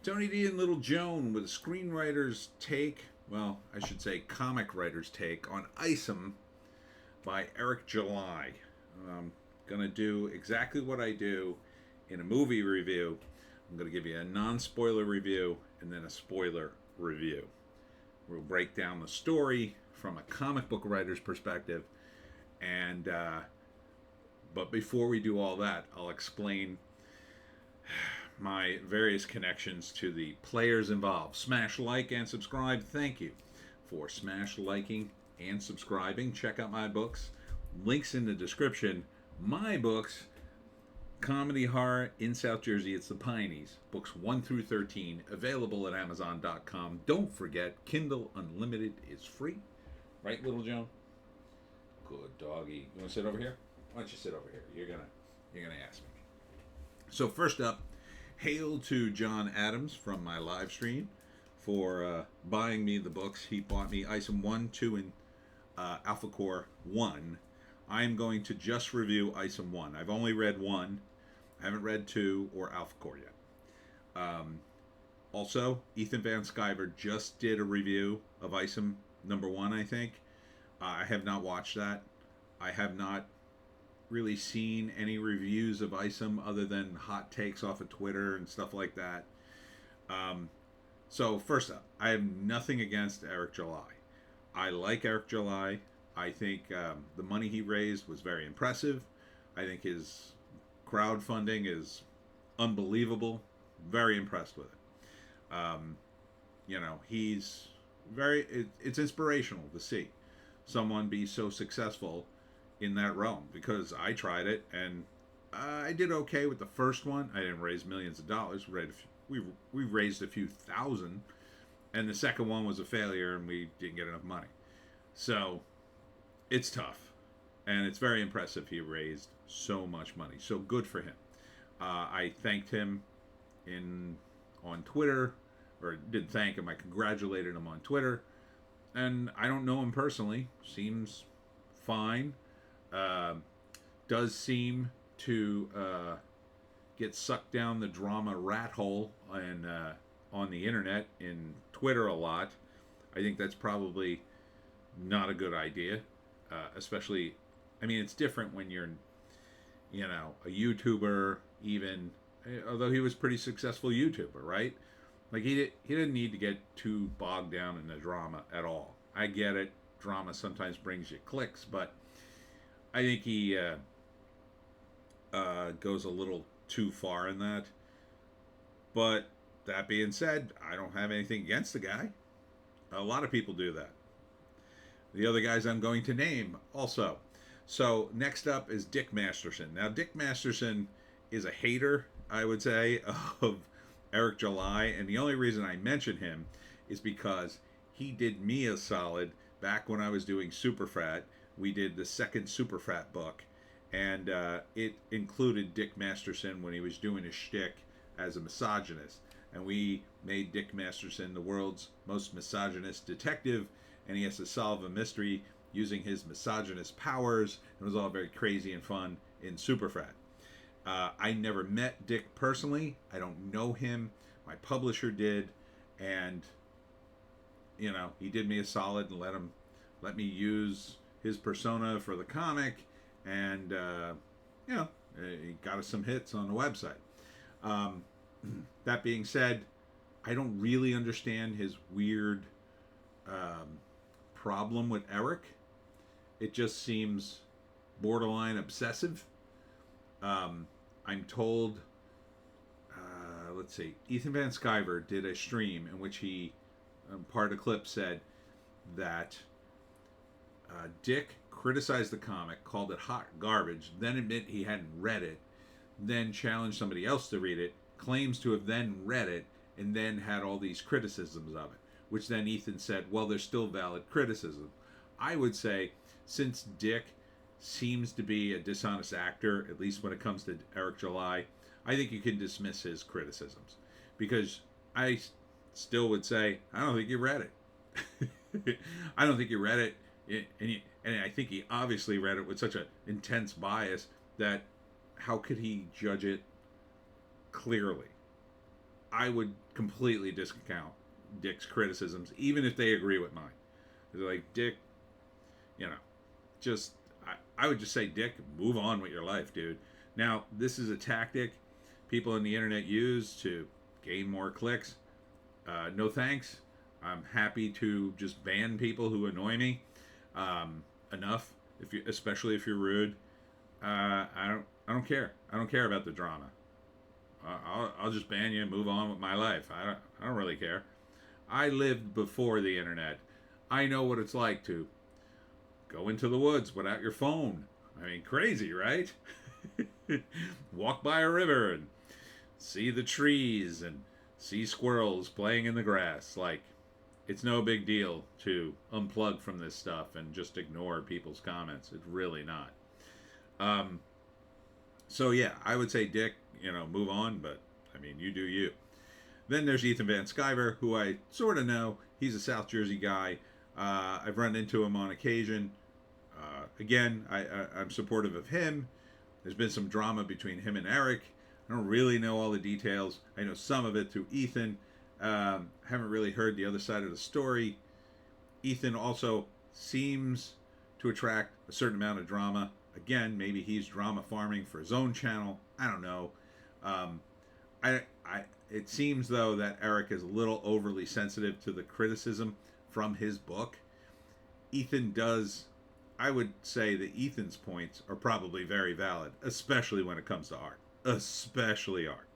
Tony D and Little Joan with a screenwriter's take, well, I should say comic writer's take, on Isom by Eric July. I'm going to do exactly what I do in a movie review. I'm going to give you a non-spoiler review and then a spoiler review. We'll break down the story from a comic book writer's perspective, and but before we do all that, I'll explain my various connections to the players involved. Smash like and subscribe. Thank you for smash liking and subscribing. Check out my books. Links in the description. My books, comedy horror in South Jersey. It's the Pineys. Books 1 through 13, available at Amazon.com. Don't forget, Kindle Unlimited is free. Right, Little Joan? Good doggy. You want to sit over here? Why don't you sit over here? You're gonna ask me. So first up, hail to John Adams from my live stream for buying me the books. He bought me Isom 1, 2, and Alpha Core 1. I'm going to just review Isom 1. I've only read 1. I haven't read 2 or Alpha Core yet. Also, Ethan Van Sciver just did a review of Isom number 1, I think. I have not watched that. I have not really seen any reviews of Isom other than hot takes off of Twitter and stuff like that. So first up, I have nothing against Eric July. I like Eric July. I think the money he raised was very impressive. I think his crowdfunding is unbelievable. Very impressed with it. He's it's inspirational to see someone be so successful in that realm, because I tried it and I did okay with the first one. I didn't raise millions of dollars. We raised a few thousand, and the second one was a failure and we didn't get enough money. So it's tough, and it's very impressive he raised so much money. So good for him. I thanked him on Twitter, or didn't thank him, I congratulated him on Twitter. And I don't know him personally. Seems fine. Does seem to get sucked down the drama rat hole and on the internet, in Twitter a lot. I think that's probably not a good idea. Especially, I mean, it's different when you're, a YouTuber, even, although he was a pretty successful YouTuber, right? Like, he didn't need to get too bogged down in the drama at all. I get it. Drama sometimes brings you clicks, but I think he goes a little too far in that. But that being said, I don't have anything against the guy. A lot of people do that. The other guys I'm going to name also. So next up is Dick Masterson. Now, Dick Masterson is a hater, I would say, of Eric July, and the only reason I mention him is because he did me a solid back when I was doing Superfrat. We did the second Superfrat book, and it included Dick Masterson when he was doing his shtick as a misogynist, and we made Dick Masterson the world's most misogynist detective, and he has to solve a mystery using his misogynist powers. It was all very crazy and fun in Superfrat. I never met Dick personally. I don't know him. My publisher did, and he did me a solid and let me use his persona for the comic, and he got us some hits on the website. That being said, I don't really understand his weird problem with Eric. It just seems borderline obsessive. I'm told, let's see, Ethan Van Sciver did a stream in which he, part of the clip, said that Dick criticized the comic, called it hot garbage, then admit he hadn't read it, then challenged somebody else to read it, claims to have then read it, and then had all these criticisms of it, which then Ethan said, well, there's still valid criticism. I would say, since Dick seems to be a dishonest actor, at least when it comes to Eric July, I think you can dismiss his criticisms, because I still would say, I don't think you read it. I don't think you read it, and I think he obviously read it with such an intense bias that how could he judge it clearly? I would completely discount Dick's criticisms, even if they agree with mine. They're like, Dick, you know, just, I would just say, Dick, move on with your life, dude. Now, this is a tactic people on the internet use to gain more clicks. No thanks. I'm happy to just ban people who annoy me. Enough, especially if you're rude. I don't care. I don't care about the drama. I'll just ban you and move on with my life. I don't really care. I lived before the internet. I know what it's like to go into the woods without your phone. I mean, crazy, right? Walk by a river and see the trees and see squirrels playing in the grass. Like, it's no big deal to unplug from this stuff and just ignore people's comments. It's really not. So yeah, I would say, Dick, move on, but I mean, you do you. Then there's Ethan Van Sciver, who I sort of know. He's a South Jersey guy. I've run into him on occasion. Again, I'm supportive of him. There's been some drama between him and Eric. I don't really know all the details. I know some of it through Ethan. Haven't really heard the other side of the story. Ethan also seems to attract a certain amount of drama. Again, maybe he's drama farming for his own channel. I don't know. It seems, though, that Eric is a little overly sensitive to the criticism from his book. Ethan does, I would say that Ethan's points are probably very valid, especially when it comes to art. Especially art.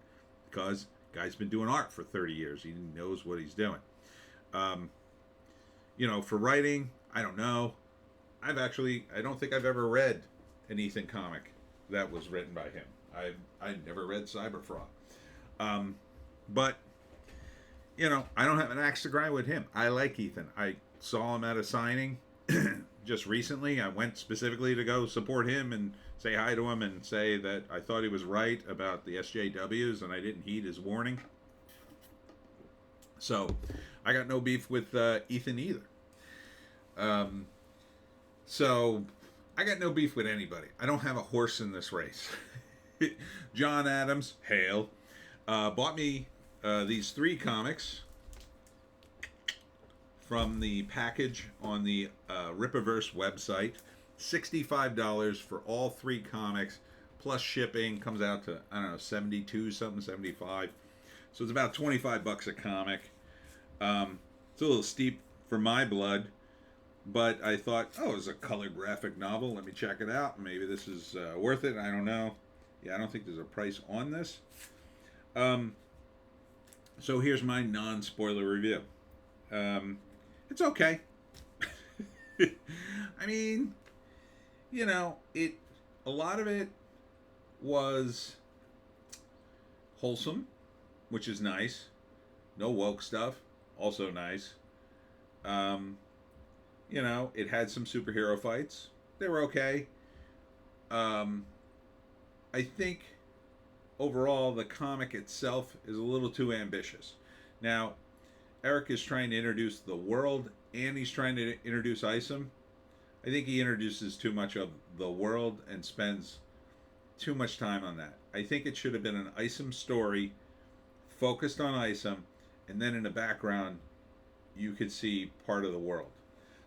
Because the guy's been doing art for 30 years. He knows what he's doing. For writing, I don't know. I don't think I've ever read an Ethan comic that was written by him. I never read Cyberfrog. But, I don't have an axe to grind with him. I like Ethan. I saw him at a signing just recently. I went specifically to go support him and say hi to him and say that I thought he was right about the SJWs and I didn't heed his warning. So, I got no beef with Ethan either. So, I got no beef with anybody. I don't have a horse in this race. John Adams, hail, bought me these 3 comics from the package on the Rippaverse website. $65 for all 3 comics, plus shipping. Comes out to, I don't know, 72 something, 75. So it's about 25 bucks a comic. It's a little steep for my blood, but I thought, it's a color graphic novel. Let me check it out. Maybe this is worth it. I don't know. Yeah, I don't think there's a price on this. So here's my non-spoiler review. It's okay. I mean, a lot of it was wholesome, which is nice. No woke stuff, also nice. It had some superhero fights. They were okay. I think overall the comic itself is a little too ambitious. Now, Eric is trying to introduce the world and he's trying to introduce Isom. I think he introduces too much of the world and spends too much time on that. I think it should have been an Isom story focused on Isom, and then in the background you could see part of the world.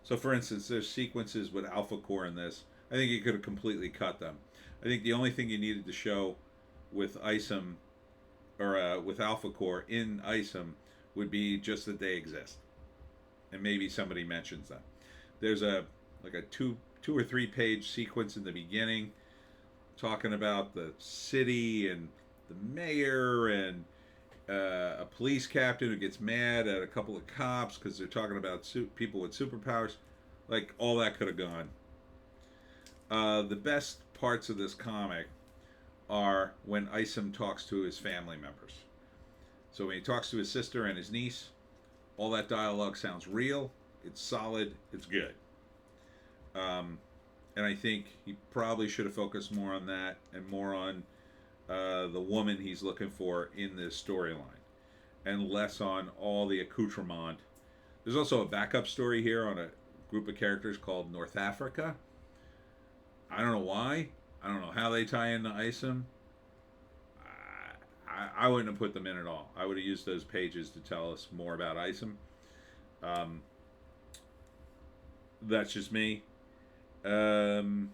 So for instance, there's sequences with Alpha Core in this. I think you could have completely cut them. I think the only thing you needed to show with Isom, or with Alpha Core in Isom, would be just that they exist, and maybe somebody mentions them. There's a 2 or 3 page sequence in the beginning talking about the city and the mayor and a police captain who gets mad at a couple of cops because they're talking about people with superpowers. Like, all that could have gone. The best parts of this comic are when Isom talks to his family members. So when he talks to his sister and his niece, all that dialogue sounds real, it's solid, it's good. And I think he probably should have focused more on that and more on the woman he's looking for in this storyline, and less on all the accoutrement. There's also a backup story here on a group of characters called North Africa. I don't know why. I don't know how they tie into Isom. I wouldn't have put them in at all. I would have used those pages to tell us more about Isom. Um, that's just me. Um,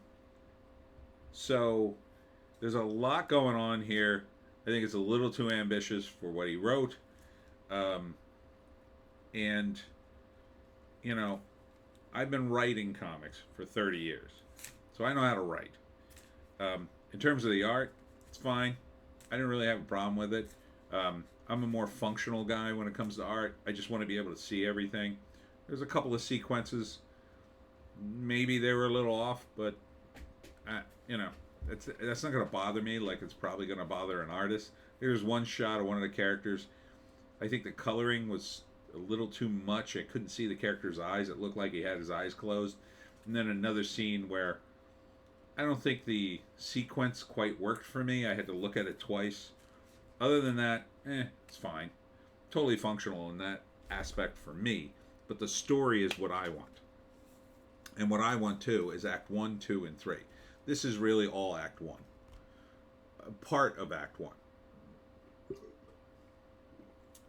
so there's a lot going on here. I think it's a little too ambitious for what he wrote. Um, and, you know, I've been writing comics for 30 years. So I know how to write. In terms of the art, it's fine. I didn't really have a problem with it. I'm a more functional guy when it comes to art. I just want to be able to see everything. There's a couple of sequences. Maybe they were a little off, but, you know, that's not going to bother me like it's probably going to bother an artist. There's one shot of one of the characters. I think the coloring was a little too much. I couldn't see the character's eyes. It looked like he had his eyes closed. And then another scene where I don't think the sequence quite worked for me. I had to look at it twice. Other than that, it's fine. Totally functional in that aspect for me. But the story is what I want. And what I want too is Act 1, 2, and 3. This is really all Act 1. A part of Act 1.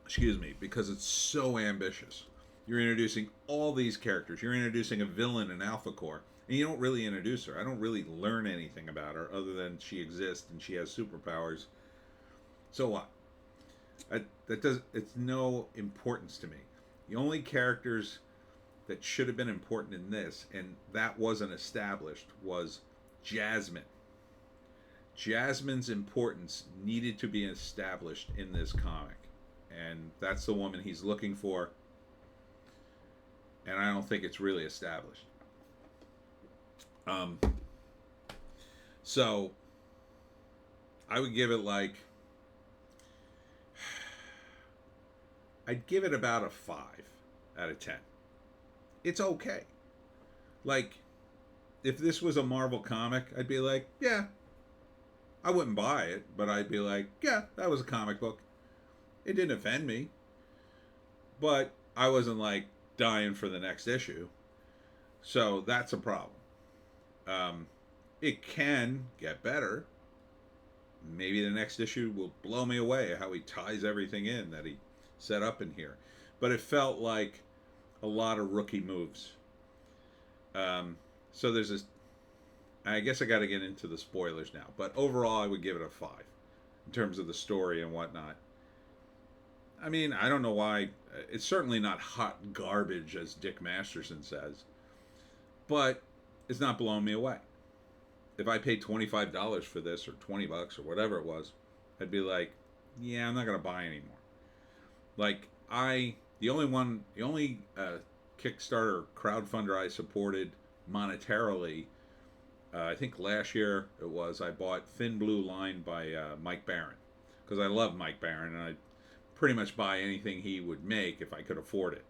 Excuse me, because it's so ambitious. You're introducing all these characters. You're introducing a villain in Alpha Core, and you don't really introduce her. I don't really learn anything about her other than she exists and she has superpowers. So what? It's no importance to me. The only characters that should have been important in this, and that wasn't established, was Jasmine. Jasmine's importance needed to be established in this comic. And that's the woman he's looking for. And I don't think it's really established. So I would give it like, I'd give it about a 5 out of 10. It's okay. Like, if this was a Marvel comic, I'd be like, yeah. I wouldn't buy it, but I'd be like, yeah, that was a comic book. It didn't offend me. But I wasn't like dying for the next issue. So that's a problem. It can get better. Maybe the next issue will blow me away how he ties everything in that he set up in here. But it felt like a lot of rookie moves. So there's this. I guess I got to get into the spoilers now. But overall, I would give it a 5 in terms of the story and whatnot. I mean, I don't know why. It's certainly not hot garbage, as Dick Masterson says. But it's not blowing me away. If I paid $25 for this, or $20 or whatever it was, I'd be like, yeah, I'm not going to buy anymore. Like, the only Kickstarter crowdfunder I supported monetarily, I think last year it was, I bought Thin Blue Line by Mike Baron. Because I love Mike Baron, and I'd pretty much buy anything he would make if I could afford it.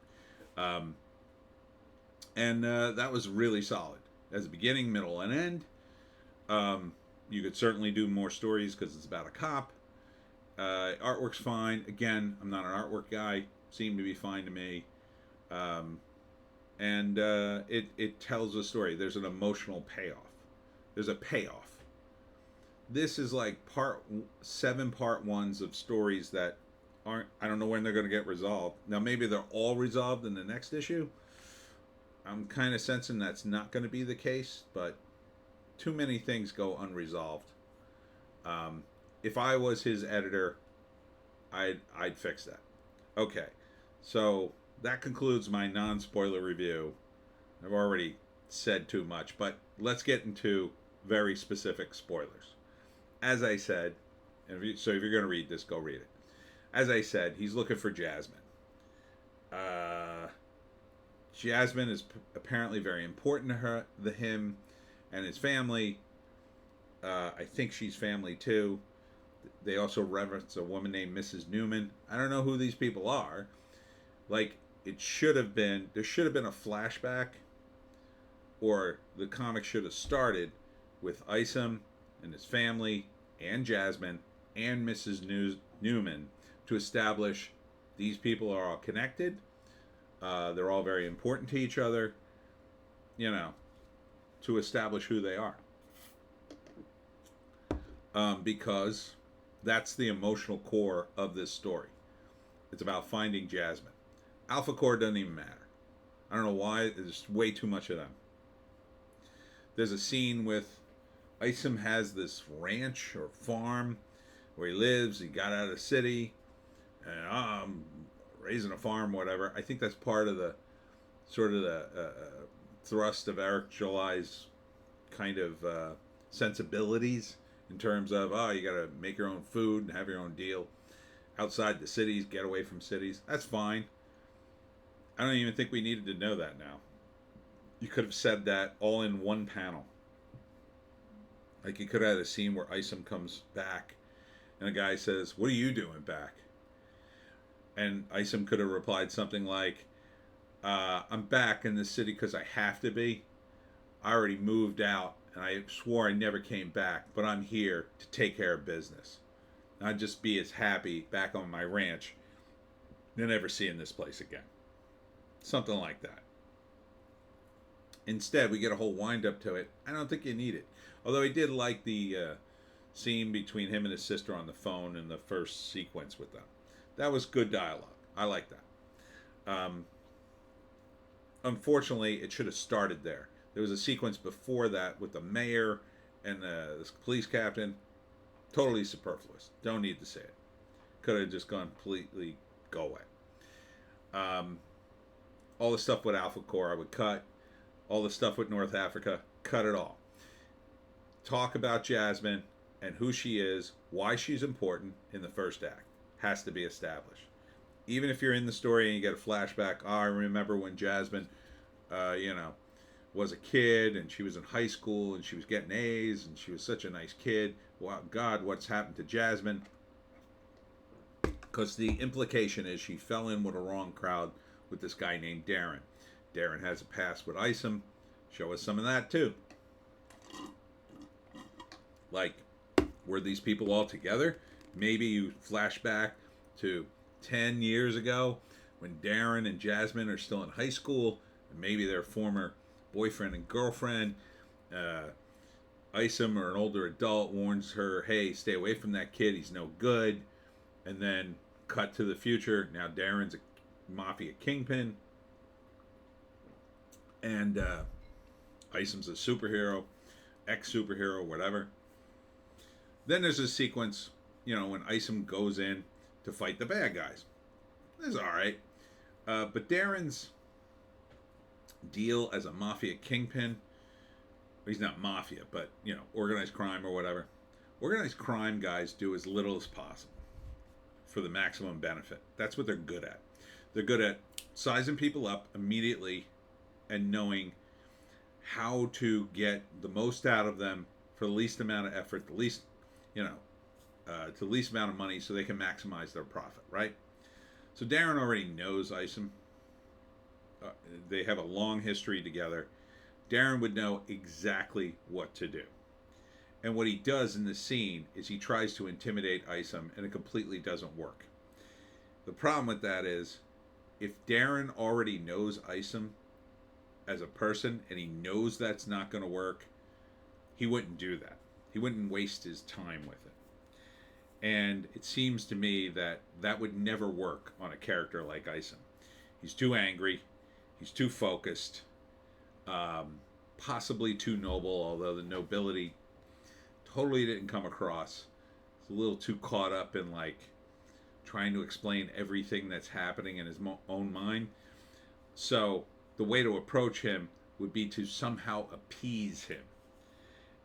And that was really solid. As a beginning, middle, and end. You could certainly do more stories because it's about a cop. Artwork's fine. Again, I'm not an artwork guy. Seemed to be fine to me. And it tells a story. There's an emotional payoff. There's a payoff. This is like 7 part ones of stories that aren't, I don't know when they're going to get resolved. Now maybe they're all resolved in the next issue. I'm kind of sensing that's not going to be the case, but too many things go unresolved. If I was his editor, I'd fix that. Okay, so that concludes my non-spoiler review. I've already said too much, but let's get into very specific spoilers. As I said, if you're going to read this, go read it. As I said, he's looking for Jasmine. Jasmine is apparently very important to him and his family. I think she's family too. They also reference a woman named Mrs. Newman. I don't know who these people are. Like, there should have been a flashback, or the comic should have started with Isom and his family and Jasmine and Mrs. Newman to establish these people are all connected. They're all very important to each other, to establish who they are. Because That's the emotional core of this story. It's about finding Jasmine. Alpha Core doesn't even matter. I don't know why. There's way too much of them. There's a scene with Isom has this ranch or farm where he lives. He got out of the city, and I'm raising a farm, whatever. I think that's part of the sort of the thrust of Eric July's kind of sensibilities in terms of, oh, you got to make your own food and have your own deal outside the cities, get away from cities. That's fine. I don't even think we needed to know that now. You could have said that all in one panel. Like, you could have had a scene where Isom comes back and a guy says, "What are you doing back?" And Isom could have replied something like, "I'm back in the city because I have to be. I already moved out and I swore I never came back, but I'm here to take care of business. And I'd just be as happy back on my ranch than ever seeing this place again." Something like that. Instead, we get a whole wind up to it. I don't think you need it. Although I did like the scene between him and his sister on the phone in the first sequence with them. That was good dialogue. I like that. Unfortunately, it should have started there. There was a sequence before that with the mayor and the police captain. Totally superfluous. Don't need to say it. Could have just gone completely go away. All the stuff with Alpha Core I would cut. All the stuff with North Africa, cut it all. Talk about Jasmine and who she is, why she's important in the first act. Has to be established. Even if you're in the story and you get a flashback, oh, I remember when Jasmine, was a kid and she was in high school and she was getting A's and she was such a nice kid. Wow, God, what's happened to Jasmine? Because the implication is she fell in with a wrong crowd with this guy named Darren. Darren has a past with Isom. Show us some of that too. Like, were these people all together? Maybe you flash back to 10 years ago when Darren and Jasmine are still in high school, and maybe their former boyfriend and girlfriend. Isom, or an older adult, warns her, hey, stay away from that kid, he's no good. And then cut to the future. Now Darren's a mafia kingpin. And Isom's a superhero, ex-superhero, whatever. Then there's a sequence, when Isom goes in to fight the bad guys. It's all right. But Darren's deal as a mafia kingpin, he's not mafia, but, organized crime or whatever. Organized crime guys do as little as possible for the maximum benefit. That's what they're good at. They're good at sizing people up immediately and knowing how to get the most out of them for the least amount of effort, the least, to the least amount of money, so they can maximize their profit, right? So Darren already knows Isom. They have a long history together. Darren would know exactly what to do. And what he does in the scene is he tries to intimidate Isom, and it completely doesn't work. The problem with that is, if Darren already knows Isom as a person and he knows that's not going to work, he wouldn't do that. He wouldn't waste his time with it. And it seems to me that that would never work on a character like Isom. He's too angry. He's too focused. Possibly too noble, although the nobility totally didn't come across. He's a little too caught up in, trying to explain everything that's happening in his own mind. So the way to approach him would be to somehow appease him.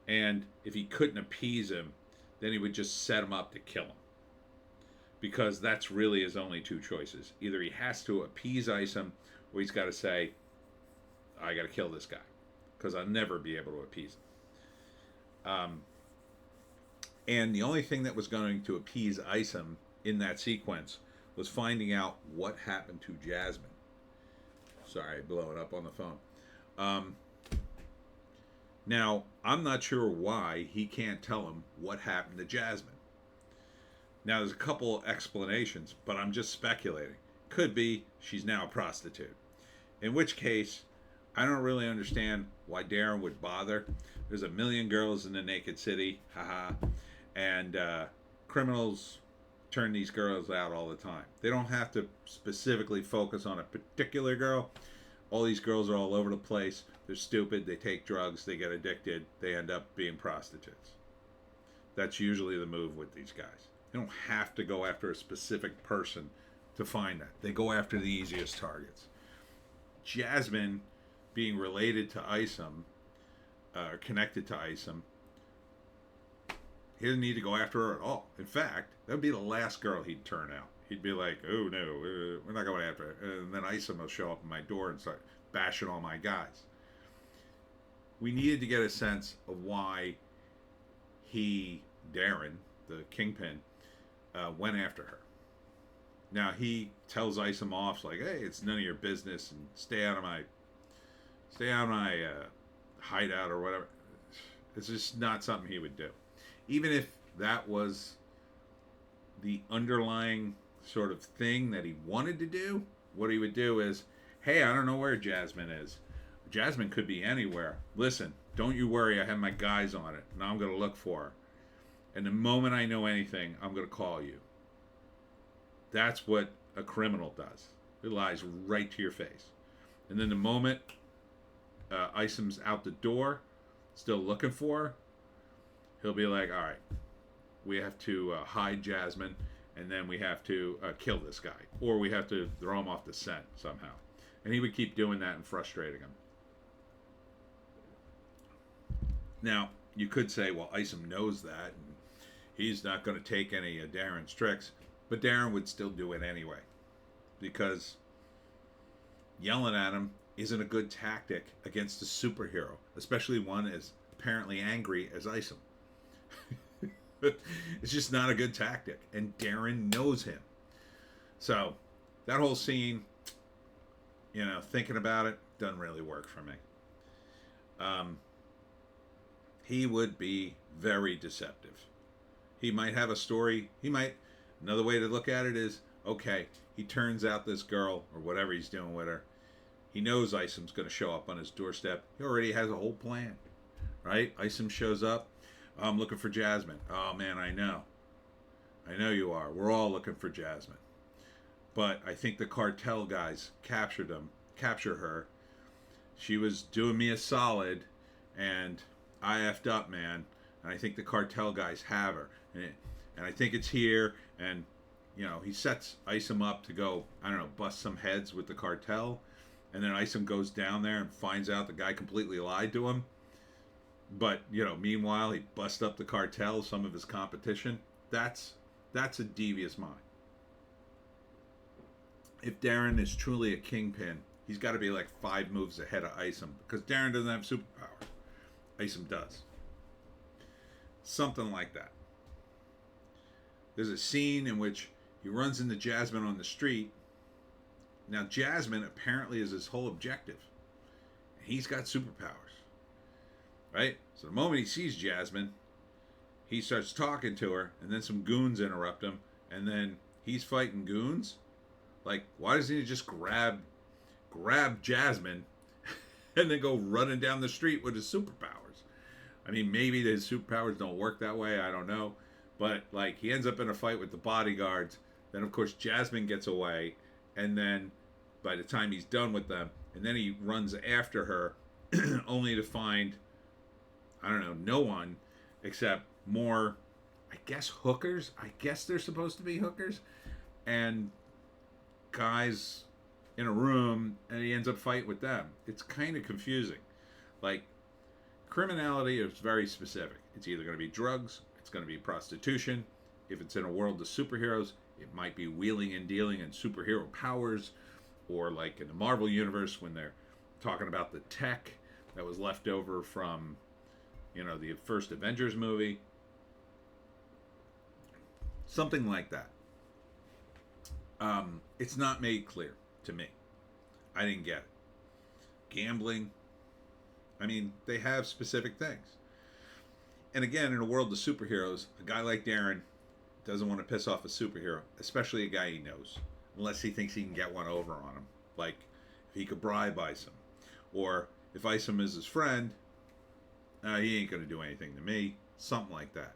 And if he couldn't appease him, then he would just set him up to kill him. Because that's really his only two choices. Either he has to appease Isom, or he's got to say, I got to kill this guy, because I'll never be able to appease him. And the only thing that was going to appease Isom in that sequence was finding out what happened to Jasmine. Sorry, blowing up on the phone. Now, I'm not sure why he can't tell him what happened to Jasmine. Now, there's a couple explanations, but I'm just speculating. Could be she's now a prostitute. In which case, I don't really understand why Darren would bother. There's a million girls in the naked city, haha. And criminals turn these girls out all the time. They don't have to specifically focus on a particular girl. All these girls are all over the place. They're stupid. They take drugs. They get addicted. They end up being prostitutes. That's usually the move with these guys. They don't have to go after a specific person to find that. They go after the easiest targets. Jasmine, being related to Isom, connected to Isom, he doesn't need to go after her at all. In fact, that would be the last girl he'd turn out. He'd be like, oh no, we're not going after her. And then Isom will show up at my door and start bashing all my guys. We needed to get a sense of why Darren, the kingpin, went after her. Now he tells Isom off like, hey, it's none of your business and stay out of my hideout or whatever. It's just not something he would do. Even if that was the underlying sort of thing that he wanted to do, what he would do is, hey, I don't know where Jasmine is. Jasmine could be anywhere. Listen, don't you worry, I have my guys on it. Now I'm going to look for her. And the moment I know anything, I'm going to call you. That's what a criminal does. It lies right to your face. And then the moment Isom's out the door, still looking for her, he'll be like, all right, we have to hide Jasmine, and then we have to kill this guy. Or we have to throw him off the scent somehow. And he would keep doing that and frustrating him. Now, you could say, well, Isom knows that, and he's not going to take any of Darren's tricks. But Darren would still do it anyway. Because yelling at him isn't a good tactic against a superhero. Especially one as apparently angry as Isom. It's just not a good tactic. And Darren knows him. So, that whole scene, thinking about it, doesn't really work for me. He would be very deceptive. He might have a story. Another way to look at it is, okay, he turns out this girl, or whatever he's doing with her, he knows Isom's going to show up on his doorstep. He already has a whole plan, right? Isom shows up. I'm looking for Jasmine. Oh, man, I know. I know you are. We're all looking for Jasmine. But I think the cartel guys capture her. She was doing me a solid, and I effed up, man. And I think the cartel guys have her. And I think it's here. And, he sets Isom up to go, bust some heads with the cartel. And then Isom goes down there and finds out the guy completely lied to him. But, meanwhile, he busts up the cartel, some of his competition. That's a devious mind. If Darren is truly a kingpin, he's got to be like 5 moves ahead of Isom. Because Darren doesn't have superpowers. Isom does. Something like that. There's a scene in which he runs into Jasmine on the street. Now, Jasmine apparently is his whole objective. He's got superpowers. Right? So the moment he sees Jasmine, he starts talking to her, and then some goons interrupt him, and then he's fighting goons. Like, why doesn't he just grab Jasmine and then go running down the street with his superpowers? I mean, maybe his superpowers don't work that way. I don't know. But, he ends up in a fight with the bodyguards. Then, of course, Jasmine gets away. And then, by the time he's done with them, and then he runs after her, only to find, no one except more, hookers. I guess they're supposed to be hookers. And guys in a room, and he ends up fighting with them. It's kind of confusing. Criminality is very specific. It's either going to be drugs, it's going to be prostitution. If it's in a world of superheroes, it might be wheeling and dealing and superhero powers, or like in the Marvel universe when they're talking about the tech that was left over from, the first Avengers movie. Something like that. It's not made clear to me. I didn't get it. Gambling. I mean, they have specific things. And again, in a world of superheroes, a guy like Darren doesn't want to piss off a superhero, especially a guy he knows, unless he thinks he can get one over on him. Like, if he could bribe Isom. Or, if Isom is his friend, he ain't going to do anything to me. Something like that.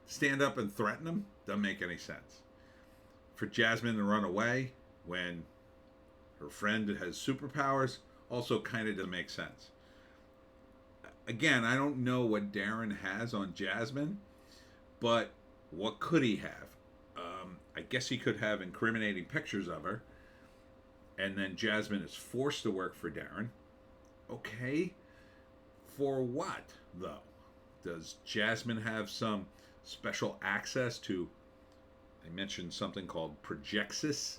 stand up and threaten him doesn't make any sense. For Jasmine to run away when her friend has superpowers also kind of doesn't make sense. Again, I don't know what Darren has on Jasmine, but what could he have? I guess he could have incriminating pictures of her, and then Jasmine is forced to work for Darren. Okay, for what, though? Does Jasmine have some special access to, I mentioned something called projexis?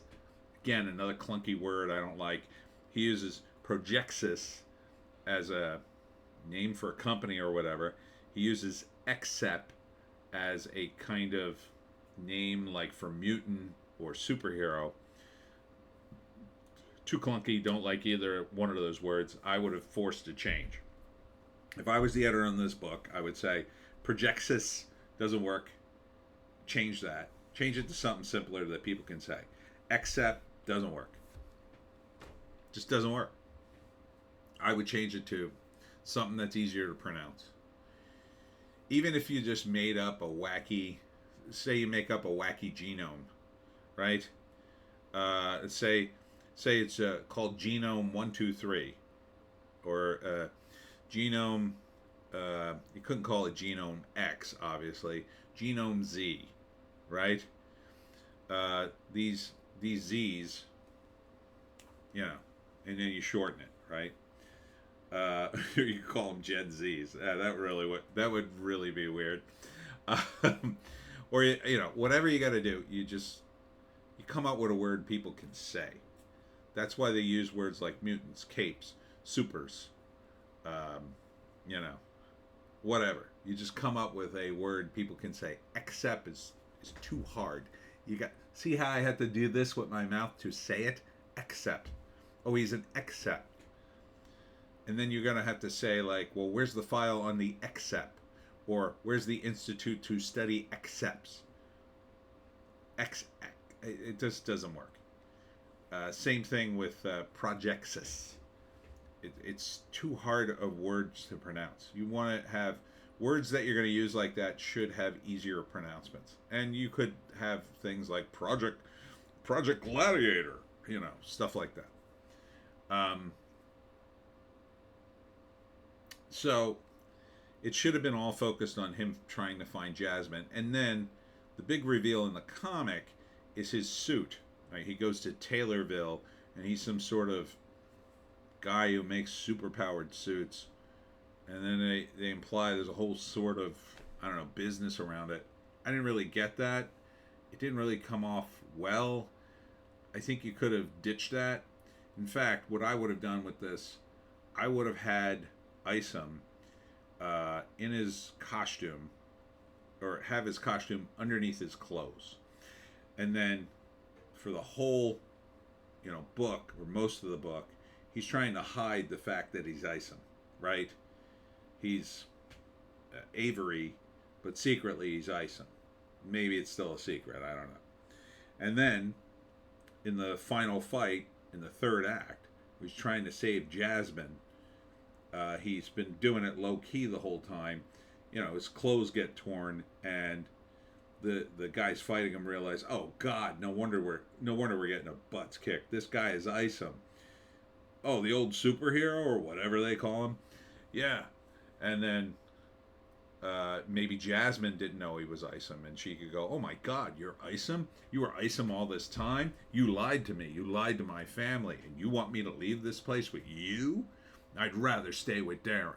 Again, another clunky word I don't like. He uses projexis as a name for a company or whatever. He uses except as a kind of name like for mutant or superhero. Too clunky, don't like either one of those words. I would have forced a change. If I was the editor on this book, I would say projexis doesn't work. Change that. Change it to something simpler that people can say. Except doesn't work. Just doesn't work. I would change it to something that's easier to pronounce. Even if you just made up a wacky, say you make up a wacky genome, right? Say it's called genome 123, or genome. You couldn't call it genome X, obviously. Genome Z, right? These Z's, you know, and then you shorten it, right? You call them Gen Zs. That would really be weird. Or you know, whatever you got to do, you come up with a word people can say. That's why they use words like mutants, capes, supers, you know, whatever. You just come up with a word people can say. Except is too hard. See how I had to do this with my mouth to say it? Except. Oh, he's an except. And then you're going to have to say, like, well, where's the file on the except? Or where's the Institute to Study Excepts? It just doesn't work. Same thing with projexis. It's too hard of words to pronounce. You want to have words that you're going to use like that should have easier pronouncements. And you could have things like Project Gladiator, you know, stuff like that. So it should have been all focused on him trying to find Jasmine. And then the big reveal in the comic is his suit. Right? He goes to Taylorville, and he's some sort of guy who makes superpowered suits. And then they imply there's a whole sort of, I don't know, business around it. I didn't really get that. It didn't really come off well. I think you could have ditched that. In fact, what I would have done with this, I would have had Isom in his costume, or have his costume underneath his clothes. And then for the whole, you know, book, or most of the book, he's trying to hide the fact that he's Isom, right? He's Avery, but secretly he's Isom. Maybe it's still a secret, I don't know. And then, in the final fight, in the third act, he's trying to save Jasmine. He's been doing it low-key the whole time. You know, his clothes get torn, and the guys fighting him realize, oh God, no wonder we're getting our butts kicked. This guy is Isom. Oh, the old superhero, or whatever they call him. Yeah. And then maybe Jasmine didn't know he was Isom, and she could go, oh my God, you're Isom? You were Isom all this time? You lied to me. You lied to my family, and you want me to leave this place with you? I'd rather stay with Darren.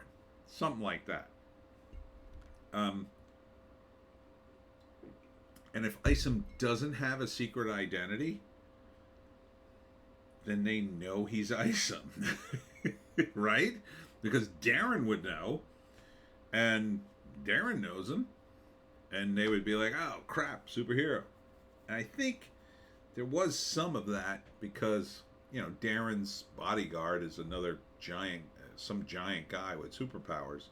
Something like that. And if Isom doesn't have a secret identity, then they know he's Isom. Right? Because Darren would know, and Darren knows him, and they would be like, oh crap, superhero. And I think there was some of that because, you know, Darren's bodyguard is another some giant guy with superpowers.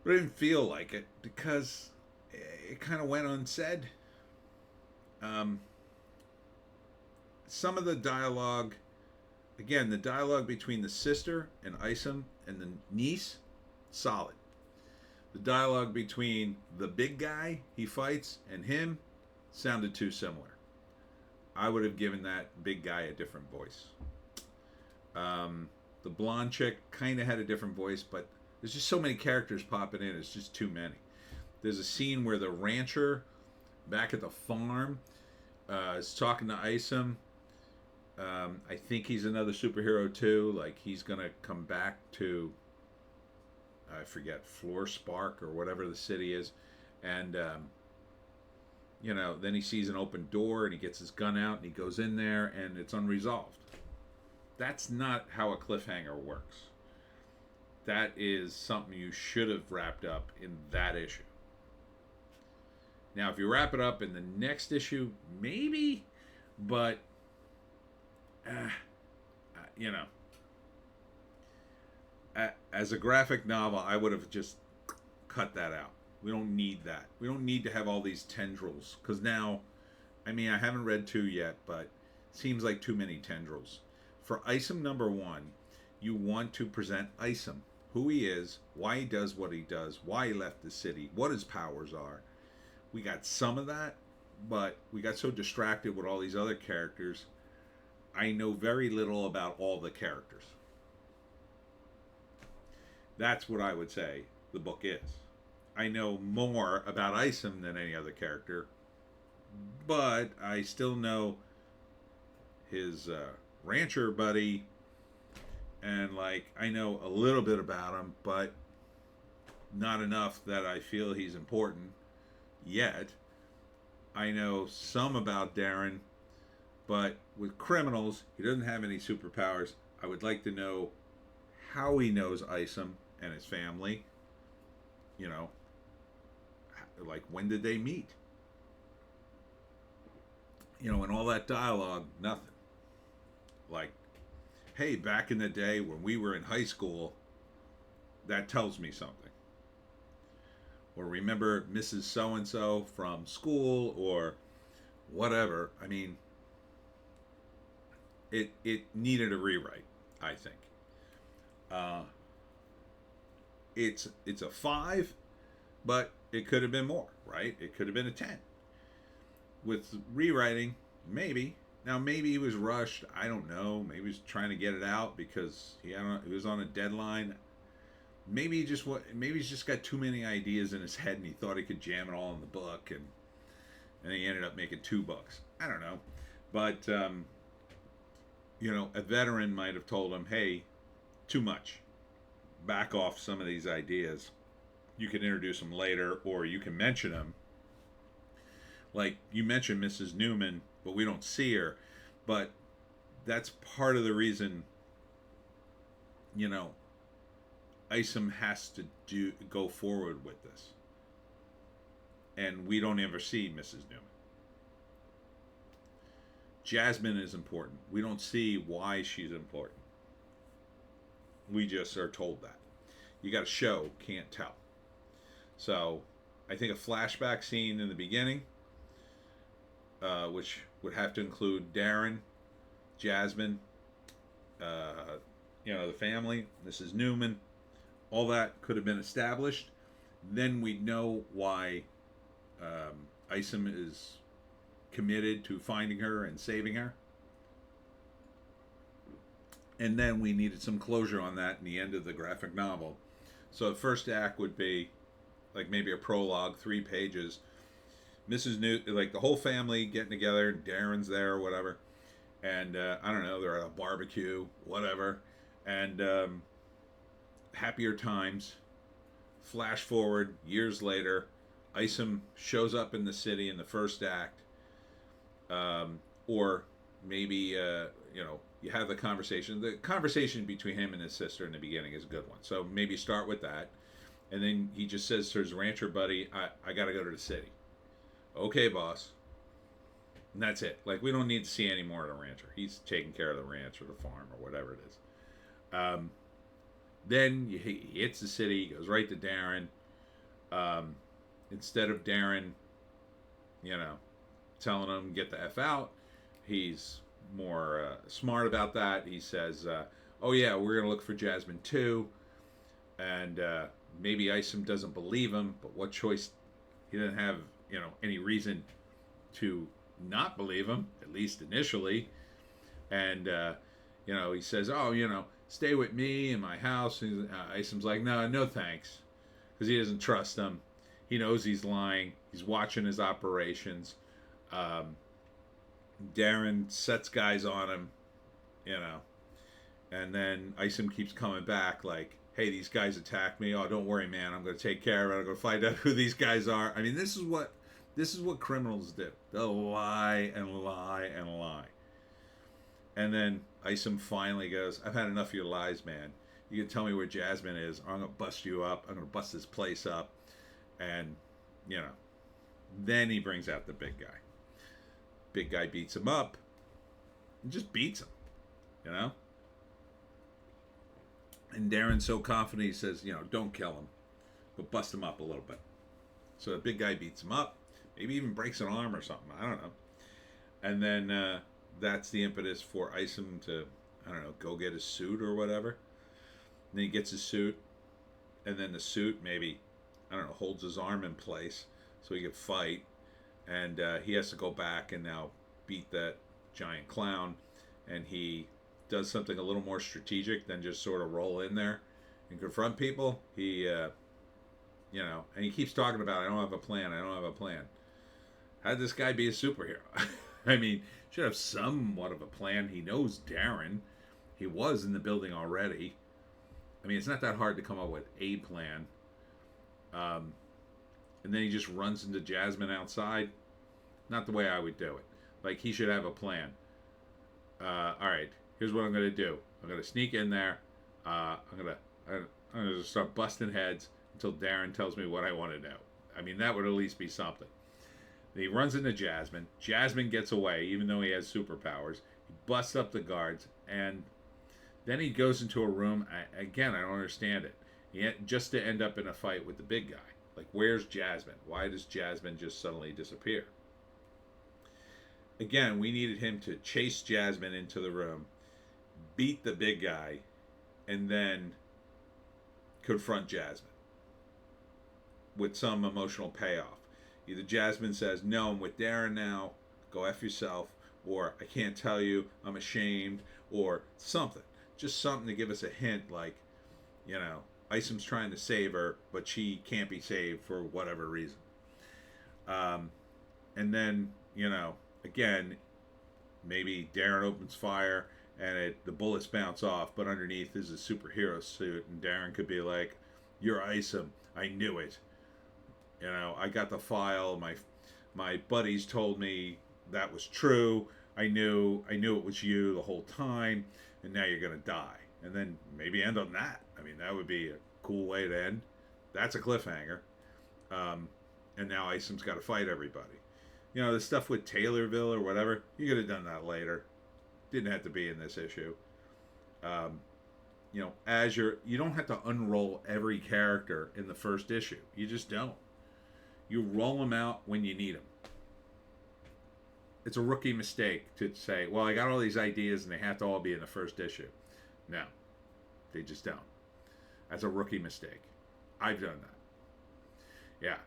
But I didn't feel like it because it kind of went unsaid. Some of the dialogue, again, the dialogue between the sister and Isom and the niece, solid. The dialogue between the big guy he fights and him sounded too similar. I would have given that big guy a different voice. The blonde chick kind of had a different voice, but there's just so many characters popping in. It's just too many. There's a scene where the rancher back at the farm is talking to Isom. I think he's another superhero too. Like he's gonna come back to, I forget, Floor Spark or whatever the city is, and then he sees an open door and he gets his gun out and he goes in there and it's unresolved. That's not how a cliffhanger works. That is something you should have wrapped up in that issue. Now, if you wrap it up in the next issue, maybe, but, as a graphic novel, I would have just cut that out. We don't need that. We don't need to have all these tendrils. Because now, I haven't read 2 yet, but it seems like too many tendrils. For Isom #1, you want to present Isom. Who he is, why he does what he does, why he left the city, what his powers are. We got some of that, but we got so distracted with all these other characters. I know very little about all the characters. That's what I would say the book is. I know more about Isom than any other character, but I still know his rancher buddy, and I know a little bit about him, but not enough that I feel he's important yet. I know some about Darren, but with criminals, he doesn't have any superpowers. I would like to know how he knows Isom and his family. When did they meet? And all that dialogue, nothing. Hey, back in the day when we were in high school, that tells me something. Or remember Mrs. So-and-so from school or whatever. It needed a rewrite, I think. It's a 5, but it could have been more, right? It could have been a 10. With rewriting, maybe. Now, maybe he was rushed. I don't know. Maybe he was trying to get it out because he was on a deadline. Maybe he's just got too many ideas in his head and he thought he could jam it all in the book, and he ended up making 2 books. I don't know. But, a veteran might have told him, hey, too much. Back off some of these ideas. You can introduce them later, or you can mention them. Like, you mentioned Mrs. Newman, but we don't see her. But that's part of the reason, Isom has to go forward with this. And we don't ever see Mrs. Newman. Jasmine is important. We don't see why she's important. We just are told that. You got to show, can't tell. So, I think a flashback scene in the beginning, which would have to include Darren, Jasmine, the family, Mrs. Newman, all that could have been established. Then we'd know why Isom is committed to finding her and saving her. And then we needed some closure on that in the end of the graphic novel. So the first act would be maybe a prologue, 3 pages. Mrs. New, the whole family getting together, Darren's there or whatever. And I don't know, they're at a barbecue, whatever. And happier times. Flash forward, years later, Isom shows up in the city in the first act. Or maybe, you have the conversation. The conversation between him and his sister in the beginning is a good one. So maybe start with that. And then he just says to his rancher buddy, I got to go to the city. Okay, boss. And that's it. We don't need to see any more of the rancher. He's taking care of the ranch or the farm or whatever it is. Then he hits the city. He goes right to Darren. Instead of Darren, telling him, get the F out, he's more smart about that. He says, oh yeah, we're going to look for Jasmine too. And maybe Isom doesn't believe him, but what choice? He doesn't have, any reason to not believe him, at least initially. And he says, "Oh, stay with me in my house." And Isom's like, "No, no, thanks," because he doesn't trust him. He knows he's lying. He's watching his operations. Um, Darren sets guys on him, you know, and then Isom keeps coming back like, "Hey, these guys attacked me. Oh, don't worry, man. I'm going to take care of it. I'm going to find out who these guys are." I mean, this is what criminals do. They'll lie and lie and lie. And then Isom finally goes, "I've had enough of your lies, man. You can tell me where Jasmine is, or I'm going to bust you up. I'm going to bust this place up." And, then he brings out the big guy. Big guy beats him up. And just beats him, you know? And Darren's so confident, he says, "Don't kill him, but bust him up a little bit." So the big guy beats him up. Maybe even breaks an arm or something. I don't know. And then that's the impetus for Isom to, I don't know, go get his suit or whatever. And then he gets his suit. And then the suit maybe, I don't know, holds his arm in place so he can fight. And he has to go back and now beat that giant clown. And he does something a little more strategic than just sort of roll in there and confront people. He, and he keeps talking about, "I don't have a plan, I don't have a plan." How did this guy be a superhero? I mean, should have somewhat of a plan. He knows Darren. He was in the building already. I mean, it's not that hard to come up with a plan. And then he just runs into Jasmine outside. Not the way I would do it. Like, he should have a plan. All right, here's what I'm going to do. I'm going to sneak in there. I'm going to start busting heads until Darren tells me what I want to do. I mean, that would at least be something. He runs into Jasmine. Jasmine gets away, even though he has superpowers. He busts up the guards, and then he goes into a room. I don't understand it. Just to end up in a fight with the big guy. Like, where's Jasmine? Why does Jasmine just suddenly disappear? Again, we needed him to chase Jasmine into the room, beat the big guy, and then confront Jasmine with some emotional payoff. Either Jasmine says, "No, I'm with Darren now, go F yourself," or "I can't tell you, I'm ashamed," or something. Just something to give us a hint, like, Isom's trying to save her, but she can't be saved for whatever reason. And then, again, maybe Darren opens fire and the bullets bounce off, but underneath is a superhero suit, and Darren could be like, "You're Isom, I knew it. I got the file. My buddies told me that was true. I knew it was you the whole time, and now you're gonna die." And then maybe end on that. I mean, that would be a cool way to end. That's a cliffhanger. And now Isom's got to fight everybody. The stuff with Taylorville or whatever, you could have done that later. Didn't have to be in this issue. You don't have to unroll every character in the first issue. You just don't. You roll them out when you need them. It's a rookie mistake to say, "Well, I got all these ideas and they have to all be in the first issue." No, they just don't. That's a rookie mistake. I've done that. Yeah.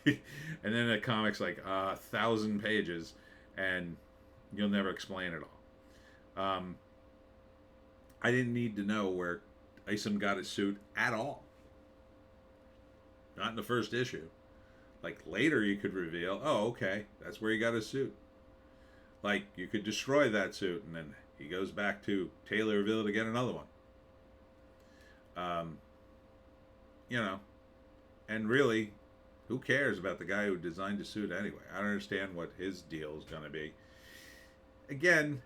And then the comic's like 1,000 pages and you'll never explain it all. I didn't need to know where Isom got his suit at all. Not in the first issue. Like, later you could reveal, "Oh, okay, that's where he got his suit." Like, you could destroy that suit and then he goes back to Taylorville to get another one. And really, who cares about the guy who designed the suit anyway? I don't understand what his deal is going to be. Again,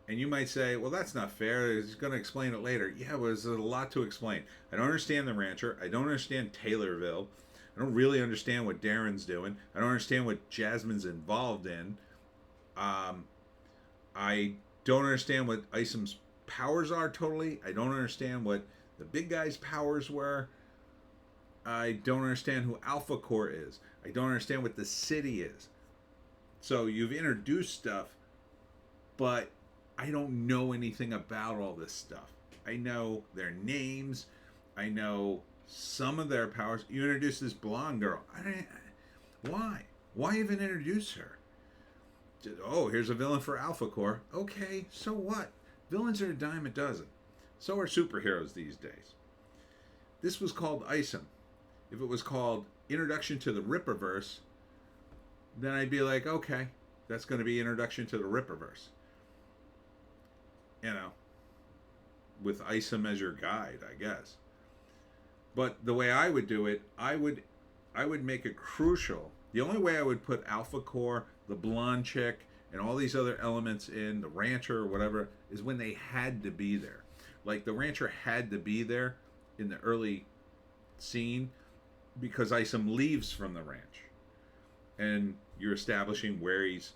and you might say, "Well, that's not fair. He's going to explain it later." Yeah, well, there's a lot to explain. I don't understand the rancher. I don't understand Taylorville. I don't really understand what Darren's doing. I don't understand what Jasmine's involved in. I don't understand what Isom's powers are totally. I don't understand what the big guy's powers were. I don't understand who Alpha Corps is. I don't understand what the city is. So you've introduced stuff, but I don't know anything about all this stuff. I know their names. I know some of their powers. You introduce this blonde girl. Why? Why even introduce her? Oh, here's a villain for Alpha Corps. Okay, so what? Villains are a dime a dozen. So are superheroes these days. This was called Isom. If it was called Introduction to the Ripperverse, then I'd be like, okay, that's going to be Introduction to the Ripperverse. You know, with Isom as your guide, I guess. But the way I would do it, I would make it crucial. The only way I would put Alpha Core, the blonde chick, and all these other elements in, the rancher or whatever, is when they had to be there. Like the rancher had to be there in the early scene because Isom leaves from the ranch. And you're establishing where he's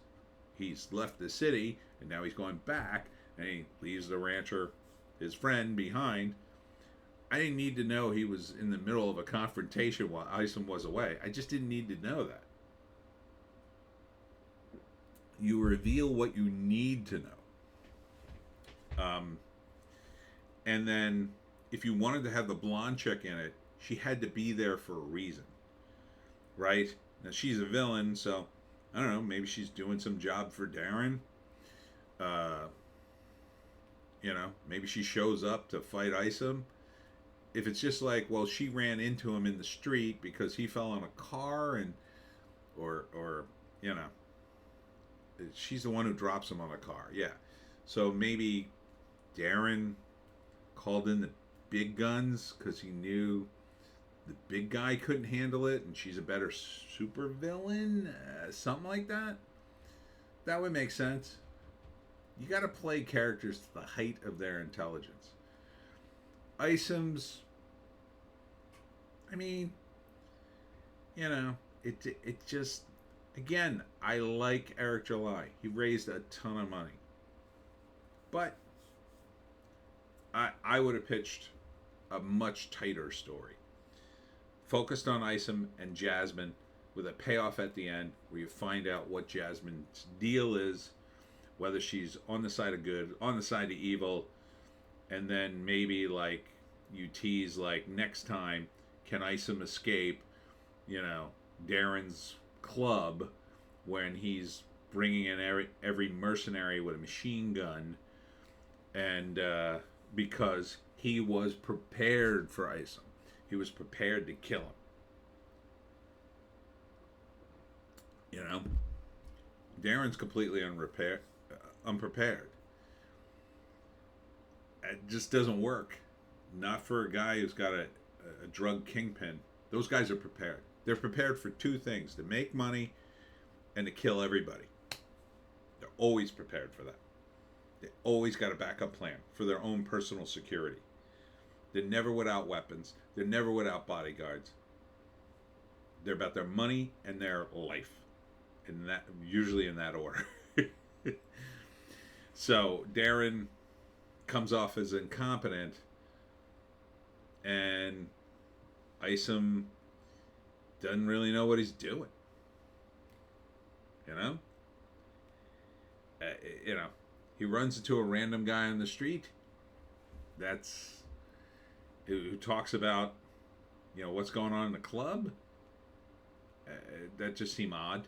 left the city and now he's going back and he leaves the rancher, his friend, behind. I didn't need to know he was in the middle of a confrontation while Isom was away. I just didn't need to know that. You reveal what you need to know. And then if you wanted to have the blonde chick in it, she had to be there for a reason. Right? Now she's a villain, so I don't know, maybe she's doing some job for Darren. You know, maybe she shows up to fight Isom. If it's just like, well, she ran into him in the street because he fell on a car and or you know, she's the one who drops him on a car. Yeah. So maybe Darren called in the big guns because he knew the big guy couldn't handle it and she's a better super villain, something like that. That would make sense. You got to play characters to the height of their intelligence. Isom's, I mean, you know, it just, again, I like Eric July. He raised a ton of money. But I would have pitched a much tighter story. Focused on Isom and Jasmine with a payoff at the end where you find out what Jasmine's deal is, whether she's on the side of good, on the side of evil, and then maybe like you tease like next time can Isom escape, you know, Darren's club when he's bringing in every mercenary with a machine gun, and because he was prepared for Isom. He was prepared to kill him. You know? Darren's completely unprepared. It just doesn't work. Not for a guy who's got a drug kingpin. Those guys are prepared. They're prepared for two things: to make money and to kill everybody. They're always prepared for that. They always got a backup plan for their own personal security. They're never without weapons. They're never without bodyguards. They're about their money and their life. And that, usually in that order. So Darren comes off as incompetent, and Isom doesn't really know what he's doing. You know? You know, he runs into a random guy on the street. Who talks about, you know, what's going on in the club. That just seemed odd.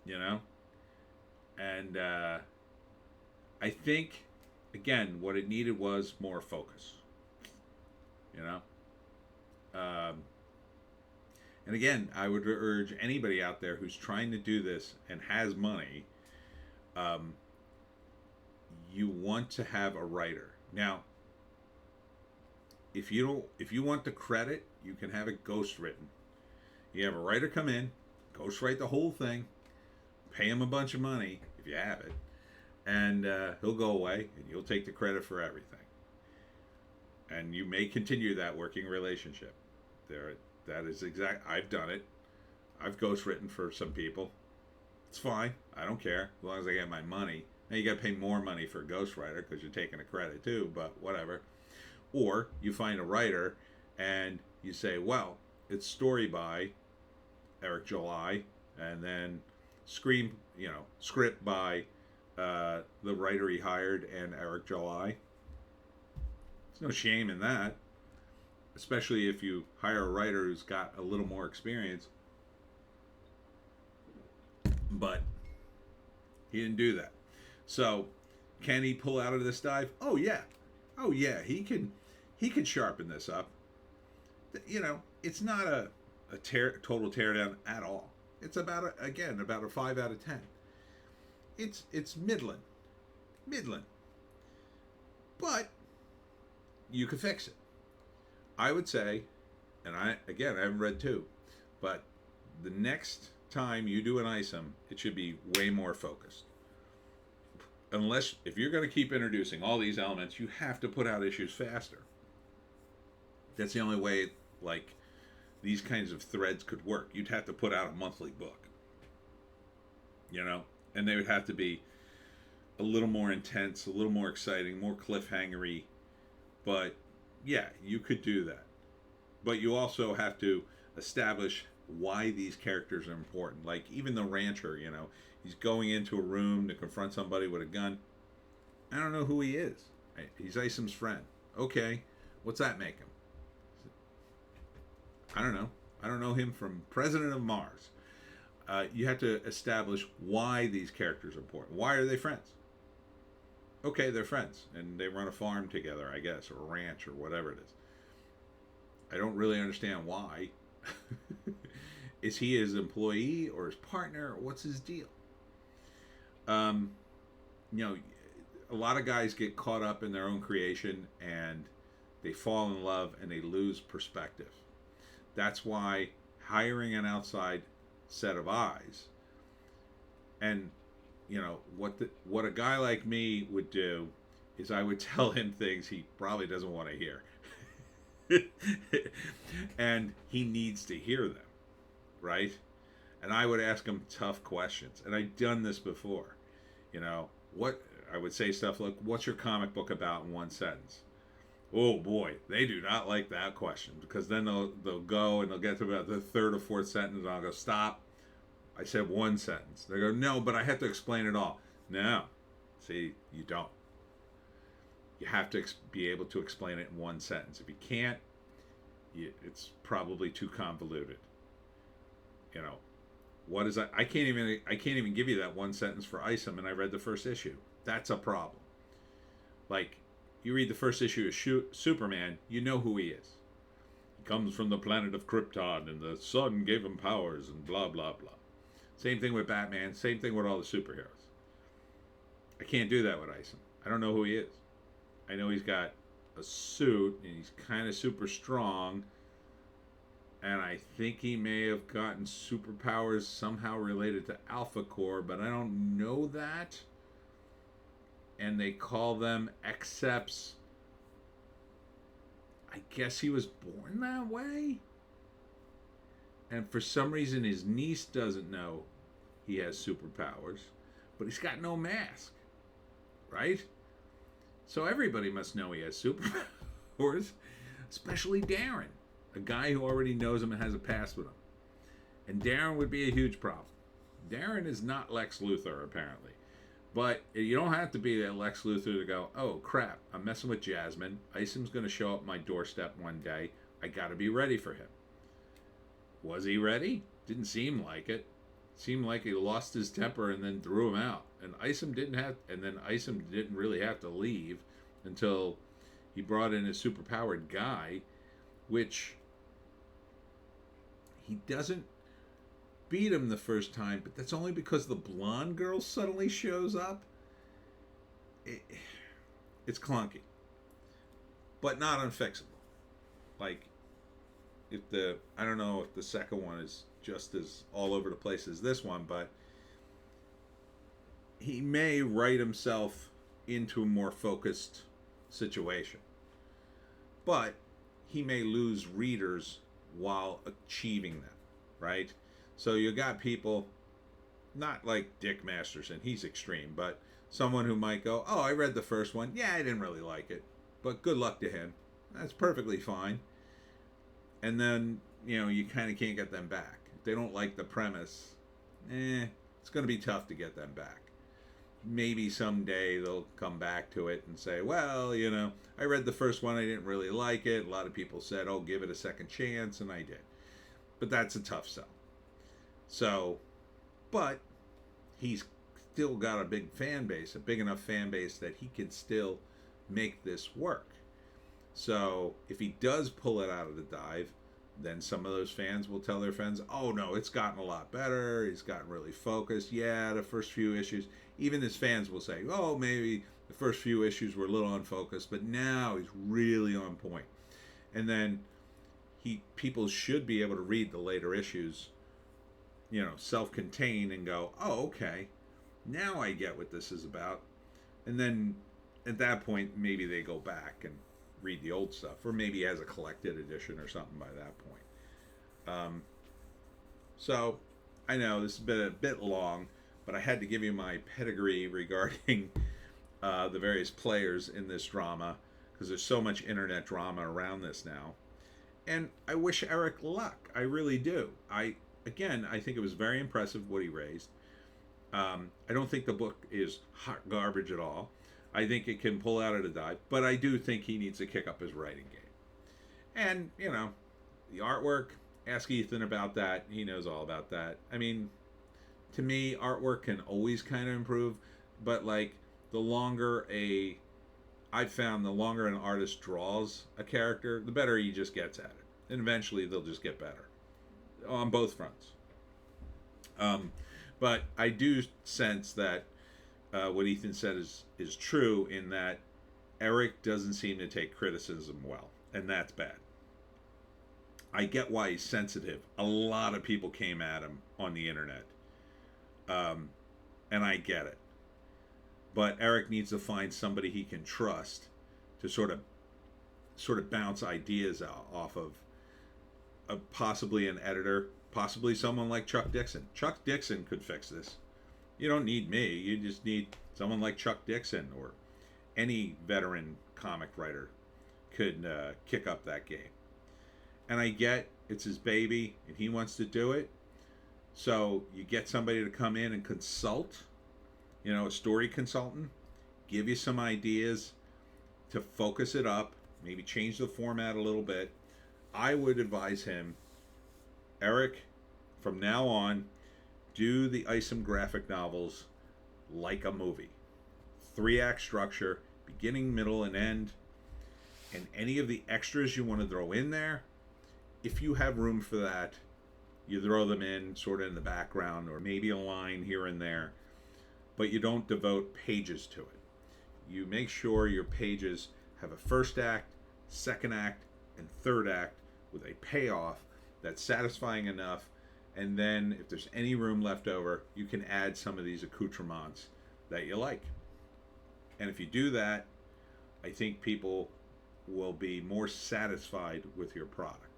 You know? And I think, again, what it needed was more focus. You know? And again, I would urge anybody out there who's trying to do this and has money, you want to have a writer. Now, if you want the credit, you can have it ghost written. You have a writer come in, ghost write the whole thing, pay him a bunch of money if you have it, and he'll go away and you'll take the credit for everything. And you may continue that working relationship. That is exact. I've done it. I've ghost written for some people. It's fine. I don't care as long as I get my money. Now you got to pay more money for a ghostwriter because you're taking a credit too, but whatever. Or you find a writer and you say, well, it's story by Eric July, and then script by the writer he hired and Eric July. There's no shame in that. especially if you hire a writer who's got a little more experience. But he didn't do that. So can he pull out of this dive? Oh yeah, oh yeah. He can sharpen this up. You know, it's not a total teardown at all. It's about about a 5 out of 10. It's middling, but you could fix it. I would say, and I haven't read 2, but the next time you do an Isom, it should be way more focused. Unless, if you're going to keep introducing all these elements, you have to put out issues faster. That's the only way, like, these kinds of threads could work. You'd have to put out a monthly book, you know, and they would have to be a little more intense, a little more exciting, more cliffhangery. But yeah, you could do that. But you also have to establish why these characters are important. Like, even the rancher, you know, he's going into a room to confront somebody with a gun. I don't know who he is. He's Isom's friend. Okay, what's that make him? I don't know. I don't know him from President of Mars. You have to establish why these characters are important. Why are they friends? Okay, they're friends, and they run a farm together, I guess, or a ranch, or whatever it is. I don't really understand why. Is he his employee or his partner? Or what's his deal? You know, a lot of guys get caught up in their own creation, and they fall in love, and they lose perspective. That's why hiring an outside set of eyes, and you know, what a guy like me would do is I would tell him things he probably doesn't want to hear. And he needs to hear them, right? And I would ask him tough questions. And I've done this before. You know, what I would say stuff like, what's your comic book about in 1 sentence? Oh boy, they do not like that question, because then they'll go and they'll get to about the 3rd or 4th sentence, and I'll go, stop. I said 1 sentence. They go, no, but I have to explain it all. No. See, you don't. You have to be able to explain it in 1 sentence. If you can't, it's probably too convoluted. You know, what is that? I can't even give you that 1 sentence for Isom, and I read the first issue. That's a problem. Like, you read the first issue of Superman, you know who he is. He comes from the planet of Krypton, and the sun gave him powers, and blah, blah, blah. Same thing with Batman. Same thing with all the superheroes. I can't do that with Isom. I don't know who he is. I know he's got a suit, and he's kind of super strong. And I think he may have gotten superpowers somehow related to Alpha Core, but I don't know that. And they call them Excepts. I guess he was born that way? And for some reason, his niece doesn't know he has superpowers, but he's got no mask, right? So everybody must know he has superpowers, especially Darren, a guy who already knows him and has a past with him. And Darren would be a huge problem. Darren is not Lex Luthor, apparently. But you don't have to be that Lex Luthor to go, oh, crap, I'm messing with Jasmine. Isom's going to show up my doorstep one day. I got to be ready for him. Was he ready? Didn't seem like it. Seemed like he lost his temper and then threw him out. And Isom didn't really have to leave until he brought in his superpowered guy, which he doesn't beat him the first time, but that's only because the blonde girl suddenly shows up. It's clunky, but not unfixable. Like, I don't know if the second one is just as all over the place as this one, but he may write himself into a more focused situation. But he may lose readers while achieving them, right? So you got people, not like Dick Masterson, he's extreme, but someone who might go, oh, I read the first one. Yeah, I didn't really like it, but good luck to him. That's perfectly fine. And then, you kind of can't get them back. If they don't like the premise, it's going to be tough to get them back. maybe someday they'll come back to it and say, well, I read the first one, I didn't really like it. A lot of people said, oh, give it a second chance, and I did. But that's a tough sell. So, but he's still got a big fan base, a big enough fan base that he can still make this work. So if he does pull it out of the dive, then some of those fans will tell their friends, oh no, it's gotten a lot better. He's gotten really focused. Yeah, the first few issues, even his fans will say, oh, maybe the first few issues were a little unfocused, but now he's really on point. And then people should be able to read the later issues, self-contained and go, oh, okay, now I get what this is about. And then at that point, maybe they go back and read the old stuff, or maybe as a collected edition or something by that point. So I know this has been a bit long, but I had to give you my pedigree regarding the various players in this drama, because there's so much internet drama around this now. And I wish Eric luck. I really do. I think it was very impressive what he raised. I don't think the book is hot garbage at all. I think it can pull out of the dive, but I do think he needs to kick up his writing game. And, the artwork, ask Ethan about that. He knows all about that. I mean, to me, artwork can always kind of improve, but the longer an artist draws a character, the better he just gets at it. And eventually they'll just get better on both fronts. But I do sense that what Ethan said is true, in that Eric doesn't seem to take criticism well, and that's bad. I get why he's sensitive. A lot of people came at him on the internet, and I get it. But Eric needs to find somebody he can trust to sort of bounce ideas off of. Possibly an editor, possibly someone like Chuck Dixon. Chuck Dixon could fix this. You don't need me. You just need someone like Chuck Dixon, or any veteran comic writer could kick up that game. And I get it's his baby and he wants to do it. So you get somebody to come in and consult, a story consultant, give you some ideas to focus it up, maybe change the format a little bit. I would advise him, Eric, from now on, do the Isom graphic novels like a movie. 3-act structure, beginning, middle, and end. And any of the extras you want to throw in there, if you have room for that, you throw them in sort of in the background, or maybe a line here and there. But you don't devote pages to it. You make sure your pages have a first act, second act, and third act with a payoff that's satisfying enough, and then if there's any room left over, you can add some of these accoutrements that you like. And if you do that, I think people will be more satisfied with your product.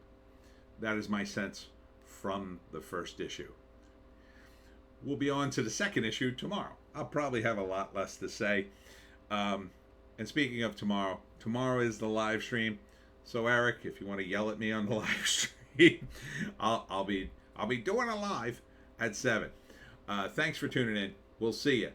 That is my sense from the first issue. We'll be on to the second issue tomorrow. I'll probably have a lot less to say. And speaking of tomorrow is the live stream. So Eric, if you want to yell at me on the live stream, I'll be doing a live at 7. Thanks for tuning in. We'll see you.